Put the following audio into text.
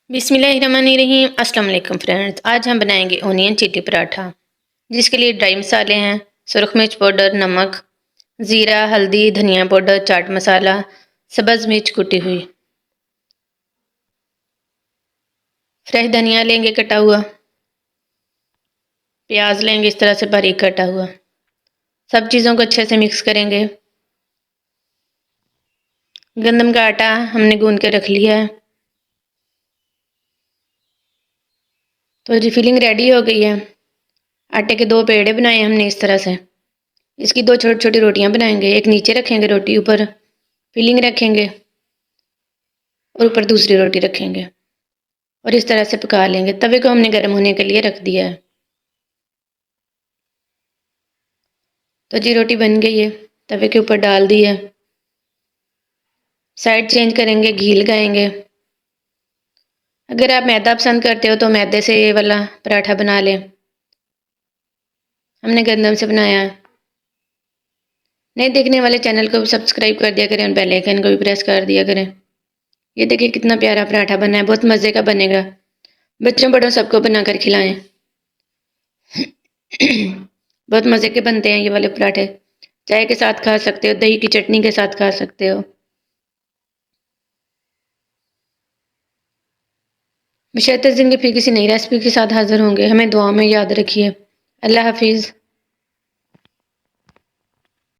بسم اللہ الرحمن الرحیم۔ السلام علیکم فرینڈز، آج ہم بنائیں گے اونین چٹی پراٹھا، جس کے لیے ڈرائی مسالے ہیں: سرخ مرچ پاؤڈر، نمک، زیرہ، ہلدی، دھنیا پاؤڈر، چاٹ مسالہ، سبز مرچ کٹی ہوئی۔ فریش دھنیا لیں گے کٹا ہوا، پیاز لیں گے اس طرح سے باریک کٹا ہوا۔ سب چیزوں کو اچھے سے مکس کریں گے۔ گندم کا آٹا ہم نے گوندھ کے رکھ لیا ہے۔ تو جی فلنگ ریڈی ہو گئی ہے۔ آٹے کے 2 پیڑے بنائے ہم نے اس طرح سے۔ اس کی 2 چھوٹی چھوٹی روٹیاں بنائیں گے، ایک نیچے رکھیں گے روٹی، اوپر فلنگ رکھیں گے اور اوپر دوسری روٹی رکھیں گے اور اس طرح سے پکا لیں گے۔ توے کو ہم نے گرم ہونے کے لیے رکھ دیا ہے۔ تو جی روٹی بن گئی ہے، توے کے اوپر ڈال دی ہے۔ سائڈ چینج کریں گے، گھی لگائیں گے۔ اگر آپ میدا پسند کرتے ہو تو میدے سے یہ والا پراٹھا بنا لیں۔ ہم نے گندم سے بنایا ہے۔ نئے دیکھنے والے چینل کو بھی سبسکرائب کر دیا کریں اور بیل آئیکن کو بھی پریس کر دیا کریں۔ یہ دیکھیں کتنا پیارا پراٹھا بنا ہے، بہت مزے کا بنے گا۔ بچوں بڑوں سب کو بنا کر کھلائیں۔ بہت مزے کے بنتے ہیں یہ والے پراٹھے، چائے کے ساتھ کھا سکتے ہو، دہی کی چٹنی کے ساتھ کھا سکتے ہو۔ بشرط زندگی پھر کسی نئی ریسپی کے ساتھ حاضر ہوں گے۔ ہمیں دعاؤں میں یاد رکھیے۔ اللہ حافظ۔